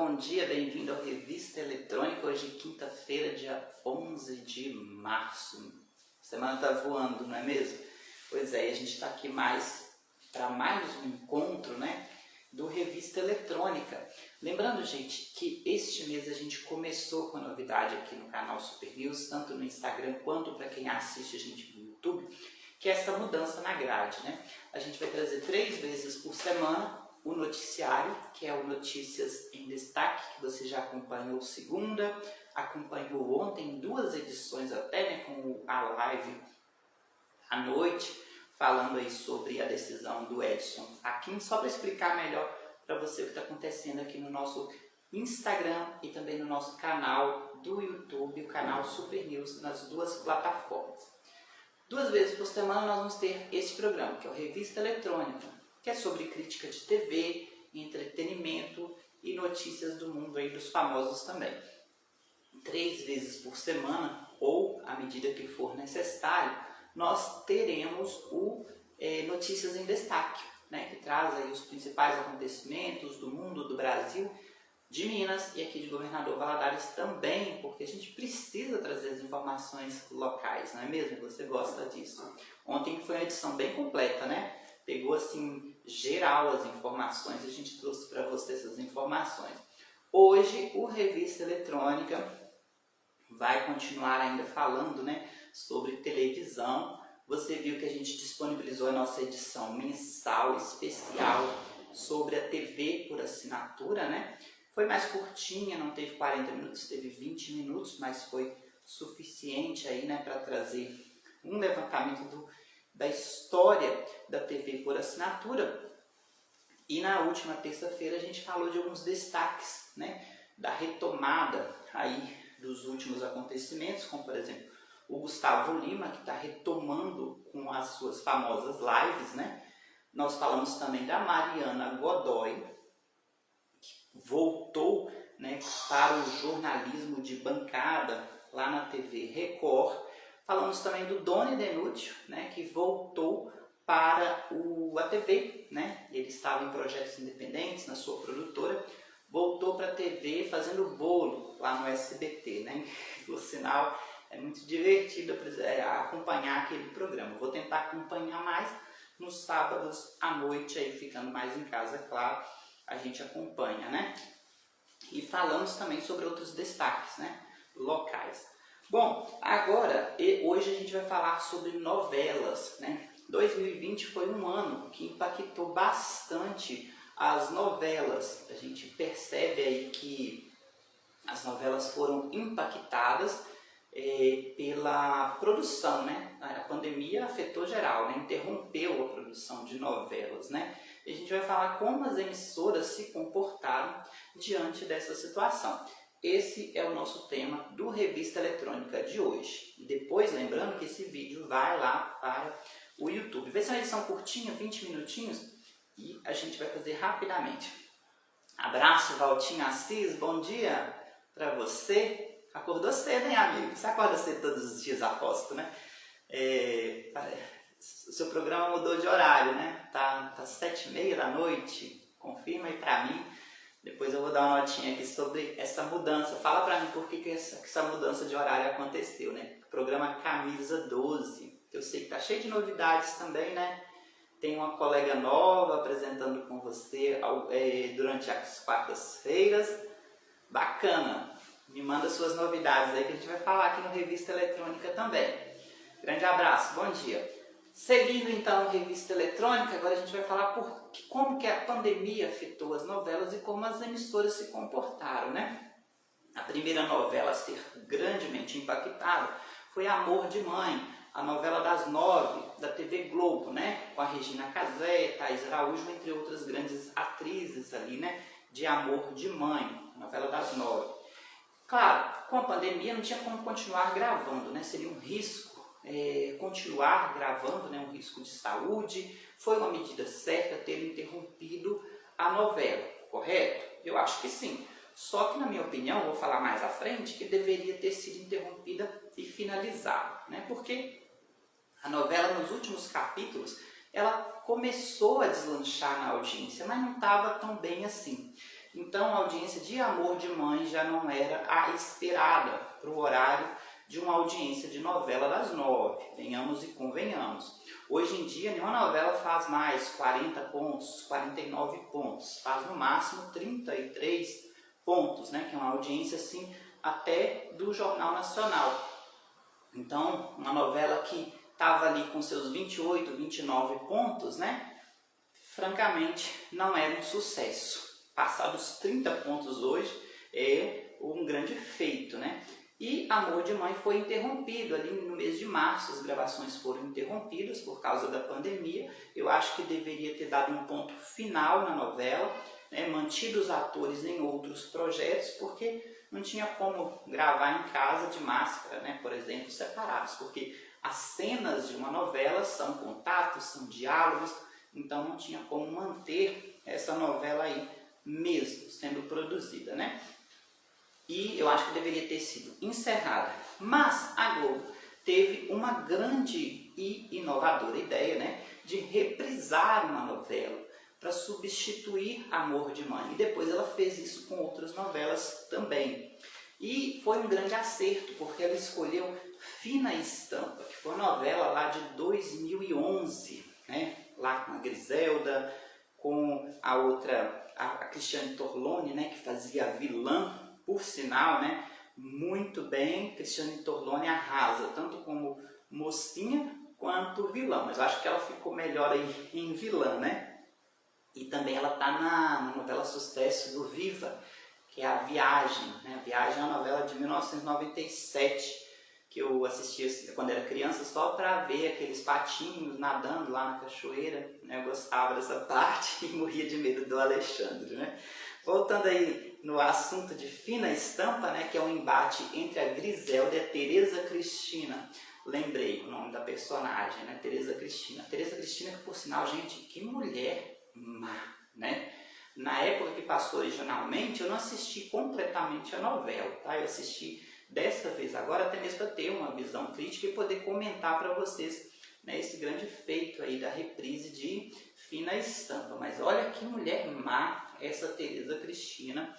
bom dia, bem-vindo ao Revista Eletrônica. Hoje, quinta-feira, dia 11 de março. A semana tá voando, não é mesmo? Pois é, a gente está aqui para mais um encontro, né, do Revista Eletrônica. Lembrando, gente, que este mês a gente começou com a novidade aqui no canal Super News, tanto no Instagram quanto para quem assiste a gente no YouTube, que é essa mudança na grade, né? A gente vai trazer 3 vezes por semana o noticiário, que é o Notícias em Destaque, que você já acompanhou segunda, acompanhou ontem 2 edições até, né, com a live à noite, falando aí sobre a decisão do Edson Fachin, só para explicar melhor para você o que está acontecendo aqui no nosso Instagram e também no nosso canal do YouTube, o canal Super News, nas 2 plataformas. 2 vezes por semana nós vamos ter esse programa, que é o Revista Eletrônica, que é sobre crítica de TV, entretenimento e notícias do mundo aí dos famosos também. 3 vezes por semana, ou à medida que for necessário, nós teremos o Notícias em Destaque, né, que traz aí os principais acontecimentos do mundo, do Brasil, de Minas e aqui de Governador Valadares também, porque a gente precisa trazer as informações locais, não é mesmo? Você gosta disso. Ontem foi uma edição bem completa, né? Pegou assim, geral as informações e a gente trouxe para você essas informações. Hoje, o Revista Eletrônica vai continuar ainda falando, né, sobre televisão. Você viu que a gente disponibilizou a nossa edição mensal especial sobre a TV por assinatura, né? Foi mais curtinha, não teve 40 minutos, teve 20 minutos, mas foi suficiente aí, né, para trazer um levantamento da história da TV por assinatura. E na última terça-feira a gente falou de alguns destaques, né, da retomada aí dos últimos acontecimentos, como por exemplo o Gustavo Lima, que está retomando com as suas famosas lives, né? Nós falamos também da Mariana Godoy, voltou, né, para o jornalismo de bancada lá na TV Record. Falamos também do Doni Denútil, né, que voltou para a TV, né? Ele estava em projetos independentes na sua produtora, voltou para a TV fazendo bolo lá no SBT, né? Por sinal, é muito divertido acompanhar aquele programa. Vou tentar acompanhar mais nos sábados à noite, aí ficando mais em casa, claro. A gente acompanha, né? E falamos também sobre outros destaques, né, locais. Bom, agora, hoje a gente vai falar sobre novelas, né? 2020 foi um ano que impactou bastante as novelas. A gente percebe aí que as novelas foram impactadas pela produção, né? A pandemia afetou geral, né? Interrompeu a produção de novelas, né? E a gente vai falar como as emissoras se comportaram diante dessa situação. Esse é o nosso tema do Revista Eletrônica de hoje. E depois, lembrando que esse vídeo vai lá para o YouTube. Vai ser uma edição curtinha, 20 minutinhos, e a gente vai fazer rapidamente. Abraço, Valtinho Assis, bom dia para você. Acordou cedo, hein, amigo? Você acorda cedo todos os dias, aposto, né? O seu programa mudou de horário, né? Tá 7h30 da noite. Confirma aí pra mim. Depois eu vou dar uma notinha aqui sobre essa mudança. Fala pra mim por que essa mudança de horário aconteceu, né? Programa Camisa 12. Que eu sei que tá cheio de novidades também, né? Tem uma colega nova apresentando com você durante as quartas-feiras. Bacana! Me manda suas novidades aí que a gente vai falar aqui no Revista Eletrônica também. Grande abraço, bom dia! Seguindo então a Revista Eletrônica, agora a gente vai falar como que a pandemia afetou as novelas e como as emissoras se comportaram, né? A primeira novela a ser grandemente impactada foi Amor de Mãe, a novela das 9 da TV Globo, né? Com a Regina Casé, Thaís Araújo, entre outras grandes atrizes ali, né? De Amor de Mãe, novela das 9. Claro, com a pandemia não tinha como continuar gravando, né? Seria um risco continuar gravando, né? Um risco de saúde. Foi uma medida certa ter interrompido a novela, correto? Eu acho que sim. Só que, na minha opinião, vou falar mais à frente, que deveria ter sido interrompida e finalizada, né? Porque a novela, nos últimos capítulos, ela começou a deslanchar na audiência, mas não estava tão bem assim. Então a audiência de Amor de Mãe já não era a esperada para o horário de uma audiência de novela das 9, venhamos e convenhamos. Hoje em dia nenhuma novela faz mais 40 pontos, 49 pontos, faz no máximo 33 pontos, né? Que é uma audiência assim até do Jornal Nacional. Então uma novela que estava ali com seus 28, 29 pontos, né? Francamente não era um sucesso. Passados 30 pontos hoje é um grande feito, né? E Amor de Mãe foi interrompido ali no mês de março, as gravações foram interrompidas por causa da pandemia. Eu acho que deveria ter dado um ponto final na novela, né? Mantido os atores em outros projetos, porque não tinha como gravar em casa de máscara, né? Por exemplo, separados, porque as cenas de uma novela são contatos, são diálogos, então não tinha como manter essa novela aí mesmo sendo produzida, né? E eu acho que deveria ter sido encerrada. Mas a Globo teve uma grande e inovadora ideia, né, de reprisar uma novela para substituir Amor de Mãe. E depois ela fez isso com outras novelas também. E foi um grande acerto, porque ela escolheu Fina Estampa, que foi uma novela lá de 2011, né, lá com a Griselda, com a outra, a Cristiane Torlone, né, que fazia a vilã, por sinal, né, muito bem. Cristiane Torlone arrasa, tanto como mocinha quanto vilã, mas eu acho que ela ficou melhor aí em vilã, né? E também ela tá na novela sucesso do Viva, que é A Viagem, né? A Viagem é uma novela de 1997, que eu assistia quando era criança só para ver aqueles patinhos nadando lá na cachoeira, né? Eu gostava dessa parte e morria de medo do Alexandre, né? Voltando aí no assunto de Fina Estampa, né? Que é um embate entre a Griselda e a Tereza Cristina. Lembrei o nome da personagem, né? Tereza Cristina. Tereza Cristina, que por sinal, gente, que mulher má, né? Na época que passou originalmente, eu não assisti completamente a novela, tá? Eu assisti dessa vez agora, até mesmo para ter uma visão crítica e poder comentar para vocês, né, esse grande feito aí da reprise de Fina Estampa. Mas olha que mulher má essa Tereza Cristina,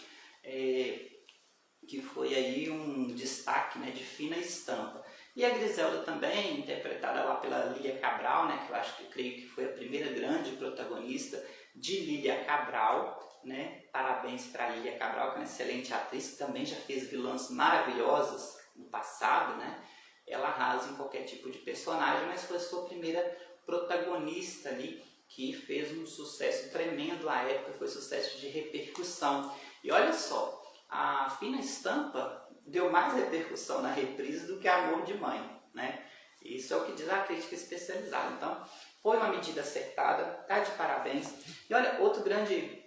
que foi aí um destaque, né, de Fina Estampa. E a Griselda também, interpretada lá pela Lília Cabral, né, que eu acho que creio que foi a primeira grande protagonista de Lília Cabral, né? Parabéns para Lília Cabral, que é uma excelente atriz, que também já fez vilãs maravilhosas no passado, né? Ela arrasa em qualquer tipo de personagem, mas foi a sua primeira protagonista ali, que fez um sucesso tremendo à época, foi sucesso de repercussão. E olha só, a Fina Estampa deu mais repercussão na reprise do que Amor de Mãe, né? Isso é o que diz a crítica especializada. Então, foi uma medida acertada, tá de parabéns. E olha, outro grande,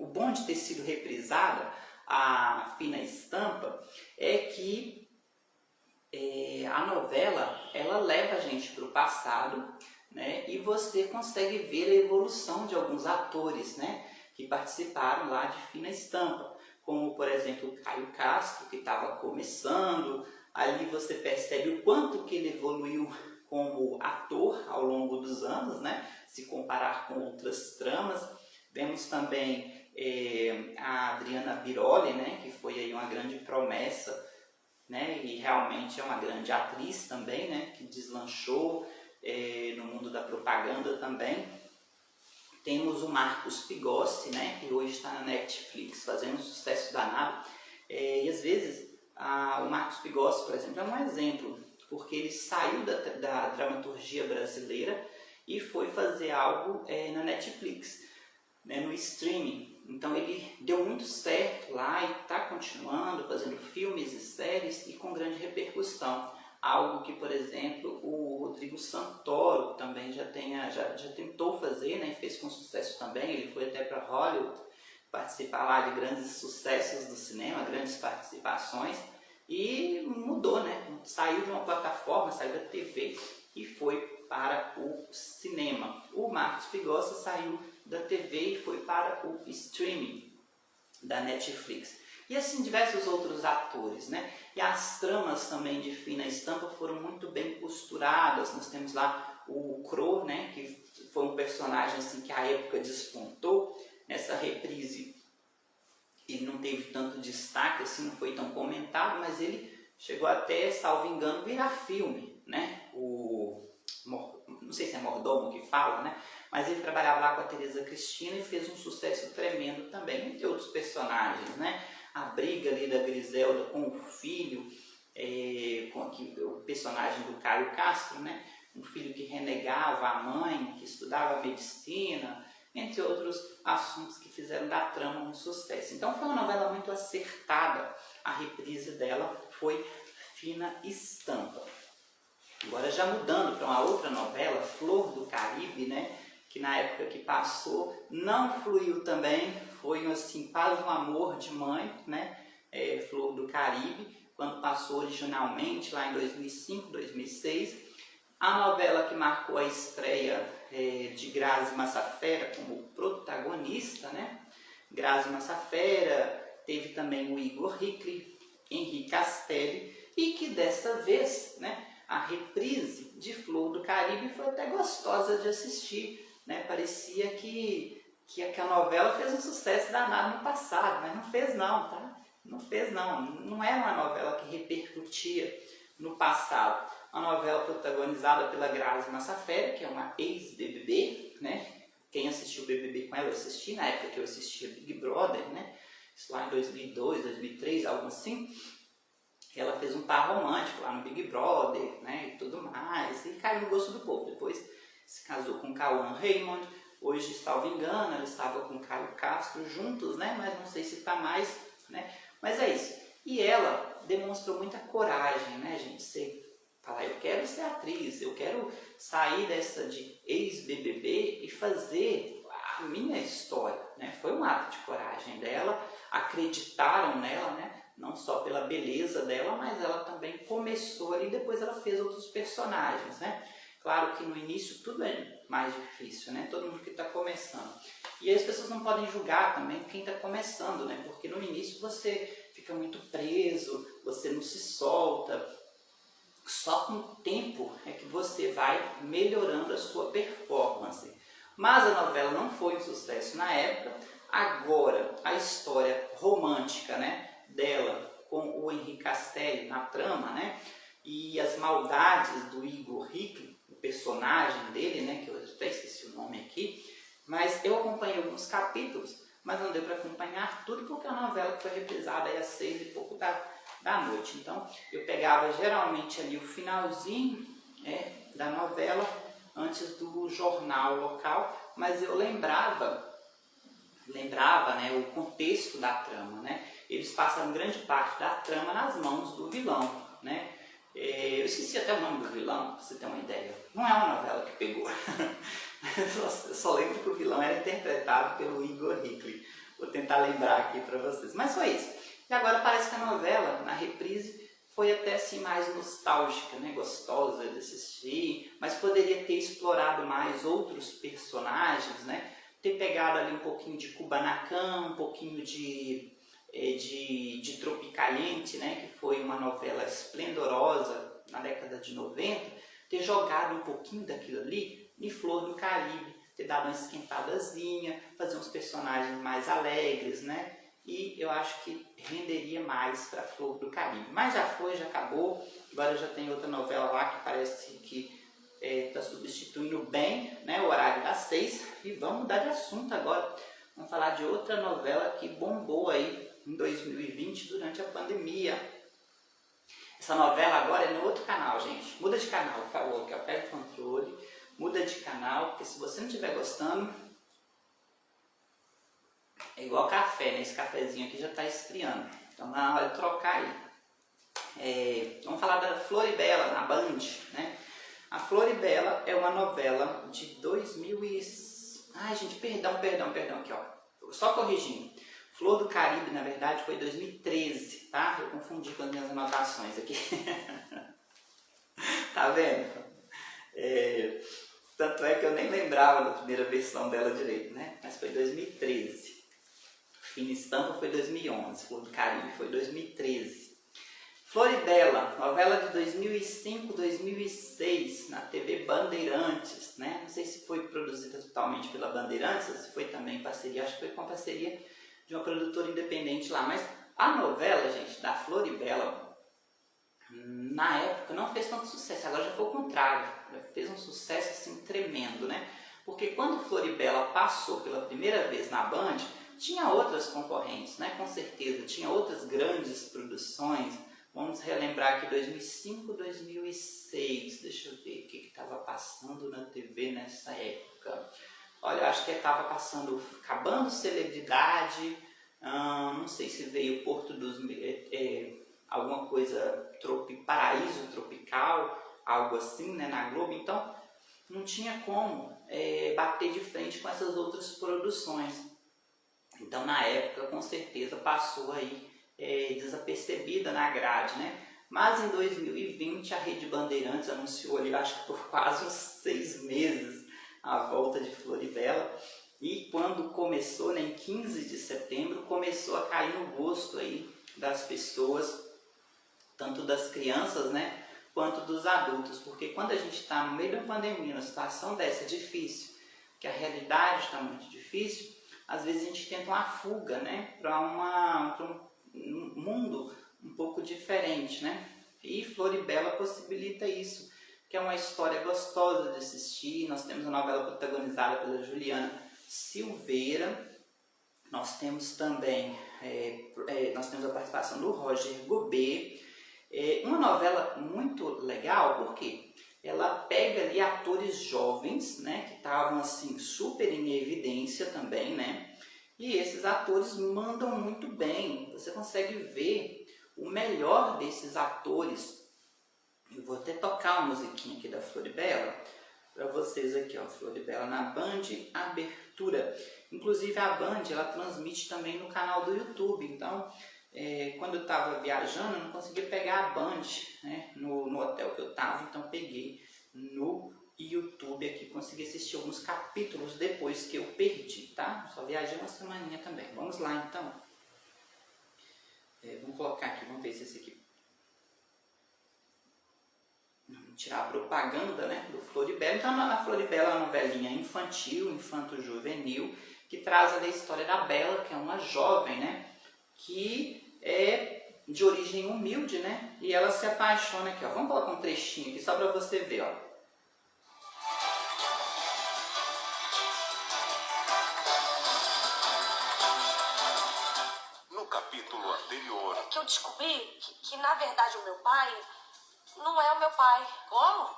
o bom de ter sido reprisada a Fina Estampa é que a novela, ela leva a gente para o passado, né? E você consegue ver a evolução de alguns atores, né, que participaram lá de Fina Estampa, como por exemplo o Caio Castro, que estava começando. Ali você percebe o quanto que ele evoluiu como ator ao longo dos anos, né? Se comparar com outras tramas. Vemos também a Adriana Biroli, né? Que foi aí uma grande promessa, né? E realmente é uma grande atriz também, né? Que deslanchou no mundo da propaganda também. Temos o Marcos Pigossi, né? Que hoje está na Netflix fazendo um sucesso danado. E às vezes o Marcos Pigossi, por exemplo, é um exemplo, porque ele saiu da dramaturgia brasileira e foi fazer algo na Netflix, né, no streaming. Então ele deu muito certo lá e está continuando fazendo filmes e séries e com grande repercussão. Algo que, por exemplo, o Rodrigo Santoro também já tentou fazer, né, e fez com sucesso também. Ele foi até para Hollywood participar lá de grandes sucessos do cinema, grandes participações, e mudou, né? Saiu de uma plataforma, saiu da TV e foi para o cinema. O Marcos Pigossi saiu da TV e foi para o streaming da Netflix. E assim diversos outros atores, né? E as tramas também de Fina Estampa foram muito bem costuradas. Nós temos lá o Crow, né, que foi um personagem assim, que à época despontou. Nessa reprise ele não teve tanto destaque, assim, não foi tão comentado, mas ele chegou até, salvo engano, virar filme, né? Não sei se é Mordomo que fala, né? Mas ele trabalhava lá com a Teresa Cristina e fez um sucesso tremendo também, entre outros personagens, né? A briga ali da Griselda com o filho, o personagem do Caio Castro, né? Um filho que renegava a mãe, que estudava medicina, entre outros assuntos que fizeram da trama um sucesso. Então foi uma novela muito acertada, a reprise dela foi Fina Estampa. Agora já mudando para uma outra novela, Flor do Caribe, né? Que na época que passou não fluiu também, foi assim, quase um amor de mãe, né? Flor do Caribe, quando passou originalmente lá em 2005, 2006. A novela que marcou a estreia de Grazi Massafera como protagonista, né? Grazi Massafera, teve também o Igor Hickley, Henri Castelli, e que dessa vez, né? A reprise de Flor do Caribe foi até gostosa de assistir, né? Parecia que a novela fez um sucesso danado no passado, mas não fez não, tá? Não fez não, não era uma novela que repercutia no passado. Uma novela protagonizada pela Grazi Massafera, que é uma ex-BBB, né? Quem assistiu BBB com ela, eu assisti na época que eu assistia Big Brother, né? Isso lá em 2002, 2003, algo assim. Ela fez um par romântico lá no Big Brother, né, e tudo mais, e caiu no gosto do povo. Depois se casou com Cauã Raymond, hoje, salvo engano, ela estava com Caio Castro juntos, né, mas não sei se está mais, né, mas é isso. E ela demonstrou muita coragem, né, gente, você falar, eu quero ser atriz, eu quero sair dessa de ex-BBB e fazer a minha história, né, foi um ato de coragem dela, acreditaram nela, né, não só pela beleza dela, mas ela também começou ali, depois ela fez outros personagens, né? Claro que no início tudo é mais difícil, né? Todo mundo que está começando. E aí as pessoas não podem julgar também quem está começando, né? Porque no início você fica muito preso, você não se solta. Só com o tempo é que você vai melhorando a sua performance. Mas a novela não foi um sucesso na época. Agora, a história romântica, né? Dela com o Henri Castelli na trama, né? E as maldades do Igor Hickley, o personagem dele, né? Que eu até esqueci o nome aqui, mas eu acompanhei alguns capítulos, mas não deu para acompanhar tudo porque a novela foi reprisada às 6 e pouco da noite. Então eu pegava geralmente ali o finalzinho da novela antes do jornal local, mas eu lembrava, né, o contexto da trama, né? Eles passaram grande parte da trama nas mãos do vilão, né? Eu esqueci até o nome do vilão, pra você ter uma ideia. Não é uma novela que pegou. Eu só lembro que o vilão era interpretado pelo Igor Hickley. Vou tentar lembrar aqui para vocês. Mas foi isso. E agora parece que a novela, na reprise, foi até assim mais nostálgica, né? Gostosa de assistir, mas poderia ter explorado mais outros personagens, né? Ter pegado ali um pouquinho de Kubanacan, um pouquinho de Tropicaliente, né, que foi uma novela esplendorosa na década de 90, ter jogado um pouquinho daquilo ali em Flor do Caribe, ter dado uma esquentadazinha, fazer uns personagens mais alegres, né, e eu acho que renderia mais para Flor do Caribe. Mas já foi, já acabou, agora já tem outra novela lá que parece que está substituindo bem, né, o horário das 6, e vamos mudar de assunto agora. Vamos falar de outra novela que bombou aí em 2020 durante a pandemia. Essa novela agora é no outro canal, gente. Muda de canal, por favor, que eu pego o controle. Muda de canal, porque se você não estiver gostando, é igual café, né? Esse cafezinho aqui já está esfriando. Então na hora de trocar aí. Vamos falar da Floribela na Band, né? A Floribela é uma novela de 2000 e... Ai, gente, perdão aqui, ó. Só corrigindo. Flor do Caribe, na verdade, foi 2013, tá? Eu confundi com as minhas anotações aqui. Tá vendo? Tanto é que eu nem lembrava da primeira versão dela direito, né? Mas foi 2013. Fina Estampa foi 2011, Flor do Caribe foi 2013. Floribela, novela de 2005, 2006, na TV Bandeirantes, né? Não sei se foi produzida totalmente pela Bandeirantes, ou se foi também em parceria, acho que foi com parceria de uma produtora independente lá. Mas a novela, gente, da Floribela, na época não fez tanto sucesso, agora já foi o contrário, fez um sucesso assim tremendo, né? Porque quando Floribela passou pela primeira vez na Band, tinha outras concorrentes, né? Com certeza, tinha outras grandes produções. Vamos relembrar aqui 2005, 2006, deixa eu ver o que estava passando na TV nessa época. Olha, eu acho que estava passando Acabando Celebridade, não sei se veio Porto dos... alguma coisa, Paraíso Tropical, algo assim, né, na Globo. Então, não tinha como bater de frente com essas outras produções. Então, na época, com certeza, passou aí desapercebida na grade, né? Mas em 2020 a Rede Bandeirantes anunciou ali, acho que por quase uns 6 meses, a volta de Floribela. E quando começou, né, em 15 de setembro, começou a cair no gosto aí das pessoas, tanto das crianças, né, quanto dos adultos. Porque quando a gente está no meio da pandemia, uma situação dessa difícil, que a realidade está muito difícil, às vezes a gente tenta uma fuga, né, para um mundo um pouco diferente, né? E Floribela possibilita isso, que é uma história gostosa de assistir. Nós temos a novela protagonizada pela Juliana Silveira, nós temos também a participação do Roger Gobet. Uma novela muito legal, porque ela pega ali atores jovens, né, que estavam assim super em evidência também, né? E esses atores mandam muito bem, você consegue ver o melhor desses atores. Eu vou até tocar uma musiquinha aqui da Floribela para vocês aqui, ó, Floribela na Band Abertura. Inclusive a Band, ela transmite também no canal do YouTube, então quando eu estava viajando eu não conseguia pegar a Band, né, no hotel que eu estava, então peguei no YouTube aqui, consegui assistir alguns capítulos depois que eu perdi, tá? Só viajei uma semaninha também. Vamos lá então. Vamos colocar aqui, vamos ver se esse aqui. Vamos tirar a propaganda, né, do Floribela. Então a Floribela é uma novelinha infantil, infanto-juvenil, que traz ali a história da Bela, que é uma jovem, né, que é de origem humilde, né, e ela se apaixona aqui, ó. Vamos colocar um trechinho aqui só para você ver, ó. Que eu descobri que na verdade o meu pai não é o meu pai. Como?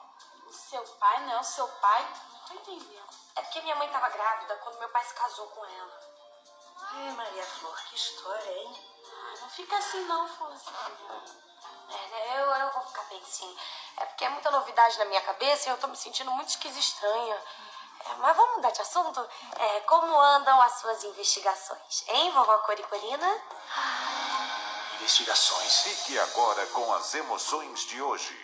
O seu pai não é o seu pai? Não tô entendendo. É porque minha mãe estava grávida quando meu pai se casou com ela. Ai, Maria Flor, que história, hein? Não fica assim não, Florzinha. Eu vou ficar bem sim. É porque é muita novidade na minha cabeça e eu tô me sentindo muito estranha. Mas vamos mudar de assunto? Como andam as suas investigações, hein, vovó Coricolina? Investigações. Fique agora com as emoções de hoje.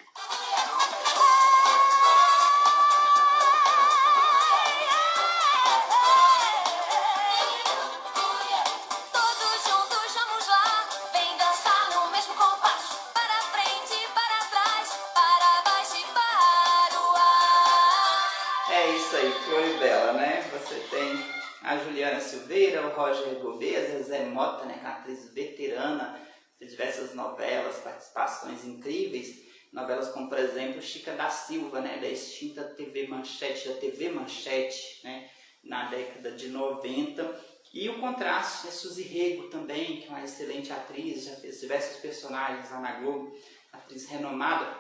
Todos juntos vamos lá, vem dançar no mesmo compasso. Para frente, para trás, para baixo e para o ar. É isso aí, Floribela, né? Você tem a Juliana Silveira, o Roger Gobet, a Zezé Mota, né, que é uma atriz veterana, fez diversas novelas, participações incríveis, novelas como, por exemplo, Chica da Silva, né, da extinta TV Manchete, né, na década de 90. E o contraste, né, Suzy Rego também, que é uma excelente atriz, já fez diversos personagens lá na Globo, atriz renomada.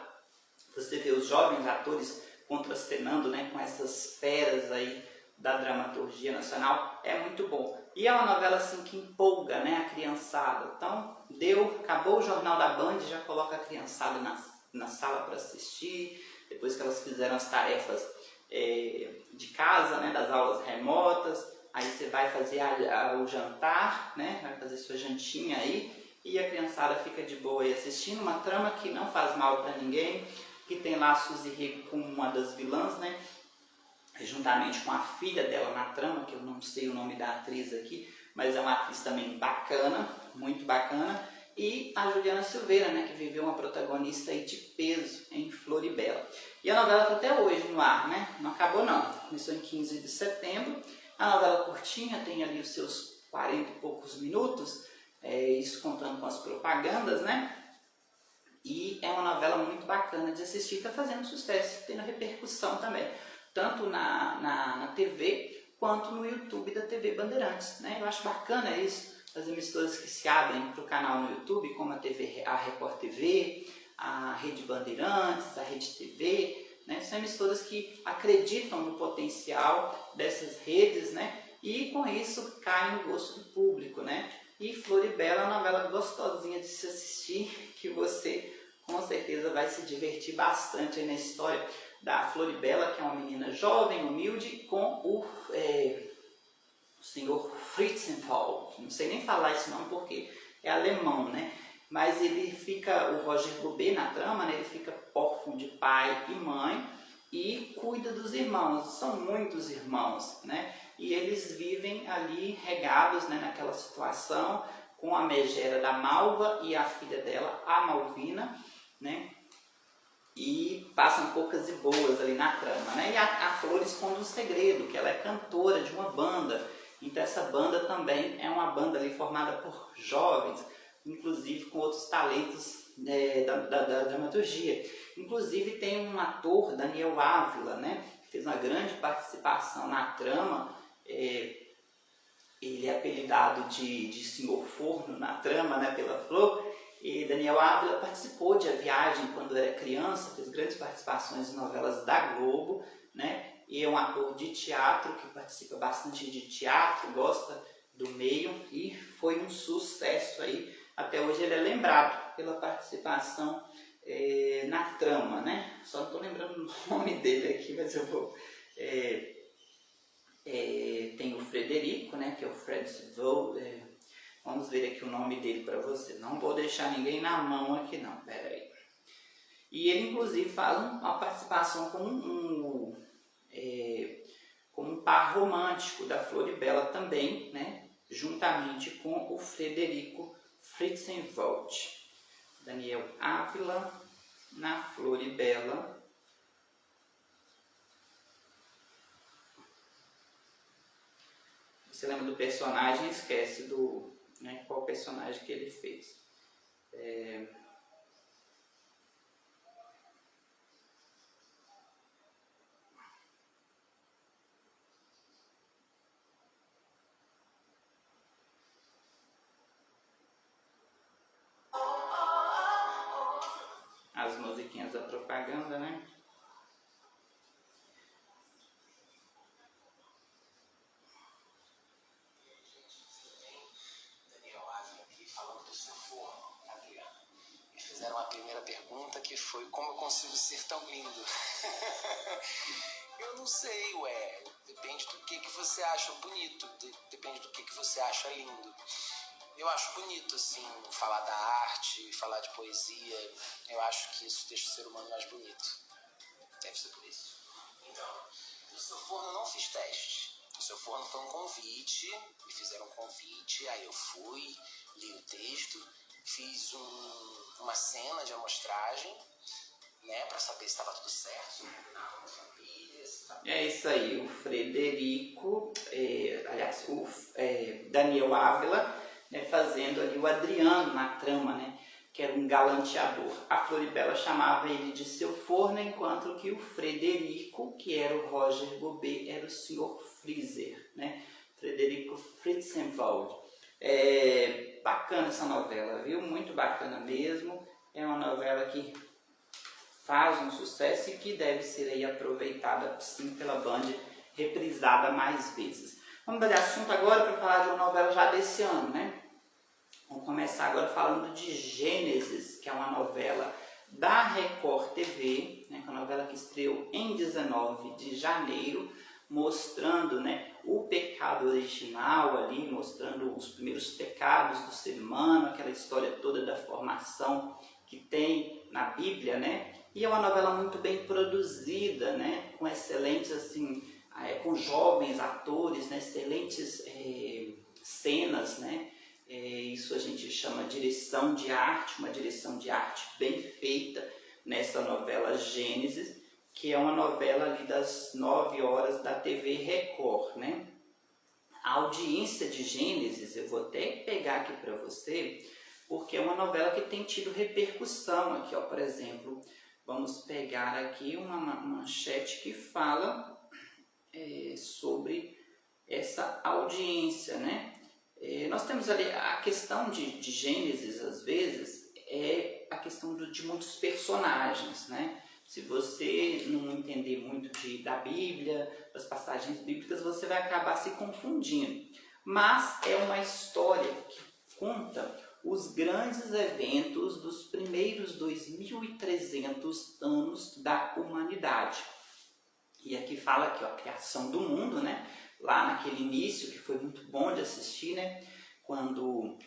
Você vê os jovens atores contracenando, né, com essas feras aí da dramaturgia nacional, é muito bom. E é uma novela assim que empolga, né, a criançada. Então, acabou o Jornal da Band, já coloca a criançada na sala para assistir, depois que elas fizeram as tarefas de casa, né, das aulas remotas, aí você vai fazer o jantar, né, vai fazer sua jantinha aí, e a criançada fica de boa aí assistindo uma trama que não faz mal para ninguém, que tem lá a Suzy Rego como uma das vilãs, né, juntamente com a filha dela na trama, que eu não sei o nome da atriz aqui, mas é uma atriz também bacana, muito bacana. e a Juliana Silveira, né, que viveu uma protagonista aí de peso em Floribela. E a novela está até hoje no ar, né? Não acabou não. Começou em 15 de setembro. A novela curtinha, tem ali os seus 40 e poucos minutos, isso contando com as propagandas, né? E é uma novela muito bacana de assistir, está fazendo sucesso, tendo repercussão também, tanto na TV quanto no YouTube da TV Bandeirantes, né? Eu acho bacana isso, as emissoras que se abrem para o canal no YouTube, como a Record TV, a Rede Bandeirantes, a Rede TV, né? São emissoras que acreditam no potencial dessas redes, né? E com isso cai no gosto do público, né? E Floribela é uma novela gostosinha de se assistir, que você com certeza vai se divertir bastante aí na história da Floribela, que é uma menina jovem, humilde, com o senhor Fritzenwald. Não sei nem falar esse nome porque é alemão, né? Mas ele fica, o Roger Gobet na trama, né? Ele fica órfão de pai e mãe e cuida dos irmãos. São muitos irmãos, né? E eles vivem ali regados, né, naquela situação, com a megera da Malva e a filha dela, a Malvina, né? E passam poucas e boas ali na trama, né? E a Flor esconde um segredo, que ela é cantora de uma banda. Então essa banda também é uma banda ali formada por jovens, inclusive com outros talentos da dramaturgia. Inclusive tem um ator, Daniel Ávila, né? Que fez uma grande participação na trama. Ele é apelidado de Senhor Forno na trama, né, pela Flor. E Daniel Ávila participou de A Viagem quando era criança, fez grandes participações em novelas da Globo, né? E é um ator de teatro que participa bastante de teatro, gosta do meio e foi um sucesso aí. Até hoje ele é lembrado pela participação na trama, né? Só não estou lembrando o nome dele aqui, mas eu vou... tem o Frederico, né, que é o Fred Svold. Vamos ver aqui o nome dele para você. Não vou deixar ninguém na mão aqui não, pera aí. E ele inclusive faz uma participação como um par romântico da Floribela também, né, juntamente com o Frederico Fritzenwald. Daniel Ávila na Floribela. Você lembra do personagem, esquece qual personagem que ele fez. As musiquinhas da propaganda, né? Fizeram a primeira pergunta, que foi como eu consigo ser tão lindo. Eu não sei, depende do que você acha bonito, depende do que você acha lindo. Eu acho bonito, assim, falar da arte, falar de poesia. Eu acho que isso deixa o ser humano mais bonito. Deve ser por isso. Então, no Seu Forno eu não fiz teste. O Seu Forno foi um convite, me fizeram um convite, aí eu fui, li o texto, fiz uma cena de amostragem, né, para saber se estava tudo certo, se combinava com as famílias. É isso aí, o Frederico, o Daniel Ávila, né, fazendo ali o Adriano na trama, né, que era um galanteador. A Floribela chamava ele de Seu Forno, enquanto que o Frederico, que era o Roger Gobet, era o Sr. Freezer, né, Frederico Fritzenwald. Bacana essa novela, viu? Muito bacana mesmo. É uma novela que faz um sucesso e que deve ser aí aproveitada sim pela Band, reprisada mais vezes. Vamos dar de assunto agora para falar de uma novela já desse ano, né? Vamos começar agora falando de Gênesis, que é uma novela da Record TV, né? Uma novela que estreou em 19 de janeiro, mostrando, né, o pecado original ali, mostrando os primeiros pecados do ser humano, aquela história toda da formação que tem na Bíblia, né? E é uma novela muito bem produzida, né? Com excelentes, assim, com jovens atores, né? Excelentes cenas, né? Isso a gente chama direção de arte, uma direção de arte bem feita nessa novela Gênesis, que é uma novela ali das 9 horas da TV Record, né? A audiência de Gênesis, eu vou até pegar aqui para você, porque é uma novela que tem tido repercussão aqui, ó, por exemplo, vamos pegar aqui uma manchete que fala sobre essa audiência, né? Nós temos ali a questão de Gênesis, às vezes, é a questão de muitos personagens, né? Se você não entender muito da Bíblia, das passagens bíblicas, você vai acabar se confundindo. Mas é uma história que conta os grandes eventos dos primeiros 2.300 anos da humanidade. E aqui fala aqui, ó, a criação do mundo, né? Lá naquele início, que foi muito bom de assistir, né? Quando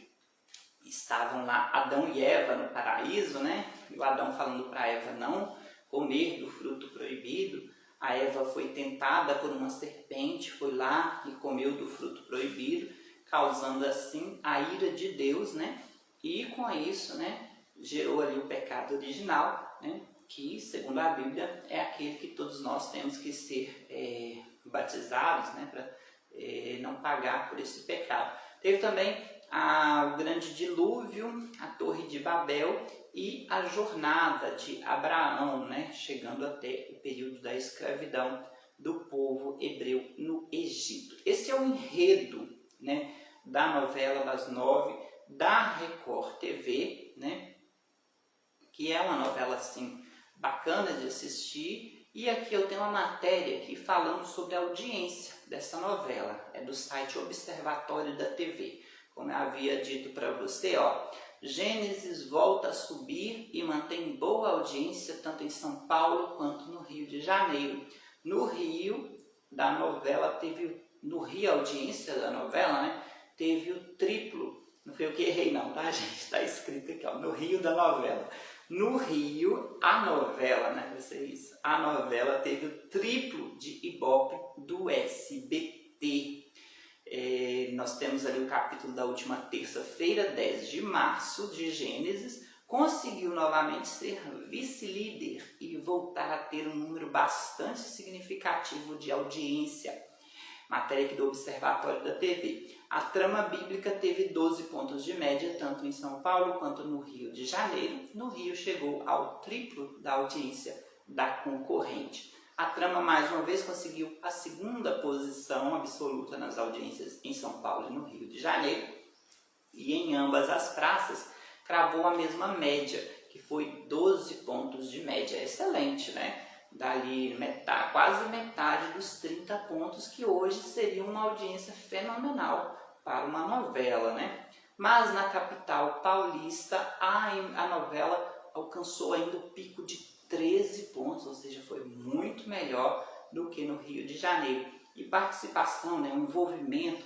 estavam lá Adão e Eva no paraíso, né? E o Adão falando para Eva não comer do fruto proibido. A Eva foi tentada por uma serpente, foi lá e comeu do fruto proibido, causando assim a ira de Deus, né? E com isso, né, gerou ali o pecado original, né? Que, segundo a Bíblia, é aquele que todos nós temos que ser batizados, né, para não pagar por esse pecado. Teve também o grande dilúvio, a Torre de Babel e a jornada de Abraão, né, chegando até o período da escravidão do povo hebreu no Egito. Esse é o enredo, né, da novela das 9 da Record TV, né, que é uma novela assim bacana de assistir. E aqui eu tenho uma matéria aqui falando sobre a audiência dessa novela, é do site Observatório da TV. Como eu havia dito para você, ó, Gênesis volta a subir e mantém boa audiência tanto em São Paulo quanto no Rio de Janeiro. No Rio, da novela teve, no Rio a audiência da novela, né, teve o triplo. Não foi eu que errei não, tá, gente? Está escrito aqui, ó, no Rio da novela. No Rio, a novela, né, vocês, a novela teve o triplo de Ibope do SBT. Nós temos ali o capítulo da última terça-feira, 10 de março, de Gênesis, conseguiu novamente ser vice-líder e voltar a ter um número bastante significativo de audiência. Matéria aqui do Observatório da TV. A trama bíblica teve 12 pontos de média, tanto em São Paulo quanto no Rio de Janeiro. No Rio chegou ao triplo da audiência da concorrente. A trama, mais uma vez, conseguiu a segunda posição absoluta nas audiências em São Paulo e no Rio de Janeiro. E em ambas as praças, cravou a mesma média, que foi 12 pontos de média. Excelente, né? Dali quase metade dos 30 pontos, que hoje seria uma audiência fenomenal para uma novela, né? Mas na capital paulista, a novela alcançou ainda o pico de 13 pontos, ou seja, foi muito melhor do que no Rio de Janeiro. E participação, né, um envolvimento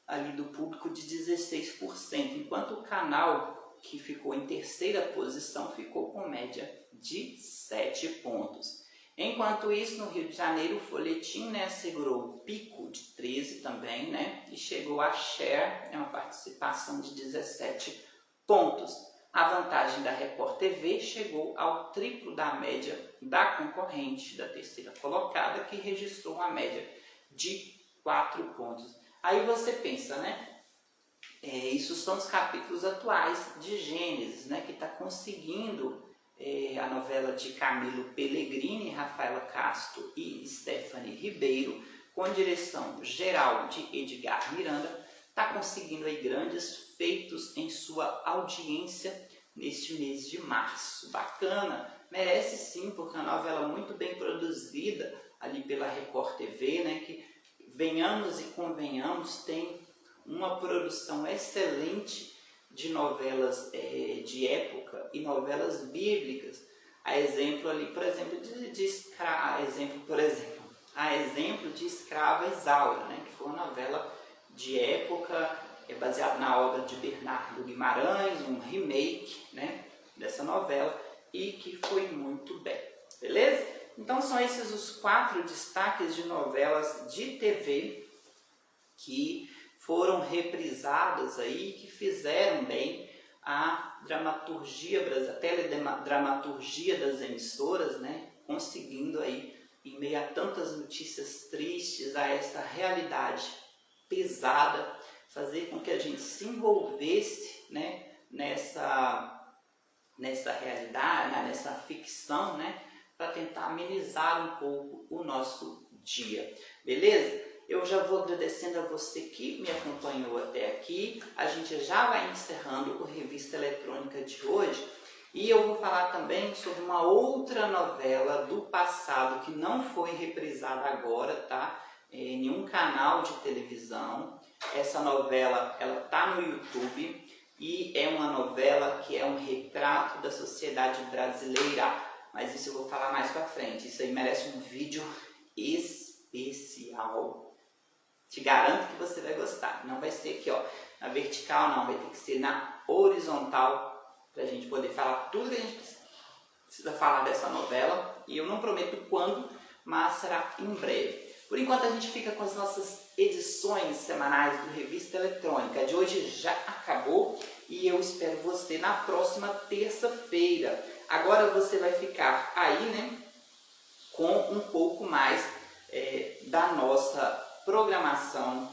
ali do público de 16%, enquanto o canal que ficou em terceira posição ficou com média de 7 pontos. Enquanto isso, no Rio de Janeiro, o Folhetim, né, segurou o pico de 13 também, né, e chegou a share, uma participação de 17 pontos. A vantagem da Record TV chegou ao triplo da média da concorrente, da terceira colocada, que registrou uma média de 4 pontos. Aí você pensa, né, isso são os capítulos atuais de Gênesis, né, que está conseguindo... a novela de Camilo Pellegrini, Rafaela Castro e Stephanie Ribeiro, com direção geral de Edgar Miranda, está conseguindo aí grandes feitos em sua audiência neste mês de março. Bacana, merece sim, porque é uma novela muito bem produzida ali pela Record TV, né, que, venhamos e convenhamos, tem uma produção excelente de novelas de época e novelas bíblicas, a exemplo ali, por exemplo, a exemplo de Escrava Isaura, né, que foi uma novela de época, baseada na obra de Bernardo Guimarães, um remake, né, dessa novela, e que foi muito bem, beleza? Então são esses os 4 destaques de novelas de TV que foram reprisadas aí, que fizeram bem a dramaturgia, a teledramaturgia das emissoras, né? Conseguindo aí, em meio a tantas notícias tristes, a essa realidade pesada, fazer com que a gente se envolvesse, né? nessa realidade, né? Nessa ficção, né? Para tentar amenizar um pouco o nosso dia, beleza? Eu já vou agradecendo a você que me acompanhou até aqui. A gente já vai encerrando o Revista Eletrônica de hoje. E eu vou falar também sobre uma outra novela do passado que não foi reprisada agora, tá? Em nenhum canal de televisão. Essa novela, ela tá no YouTube e é uma novela que é um retrato da sociedade brasileira. Mas isso eu vou falar mais pra frente. Isso aí merece um vídeo especial. Te garanto que você vai gostar. Não vai ser aqui, ó, na vertical, não. Vai ter que ser na horizontal pra gente poder falar tudo que a gente precisa falar dessa novela. E eu não prometo quando, mas será em breve. Por enquanto a gente fica com as nossas edições semanais do Revista Eletrônica. A de hoje já acabou e eu espero você na próxima terça-feira. Agora você vai ficar aí, né, com um pouco mais da nossa programação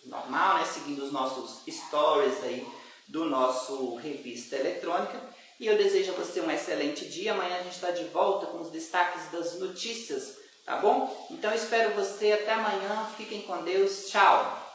normal, né, seguindo os nossos stories aí do nosso Revista Eletrônica. E eu desejo a você um excelente dia. Amanhã a gente está de volta com os destaques das notícias, tá bom? Então eu espero você até amanhã. Fiquem com Deus. Tchau!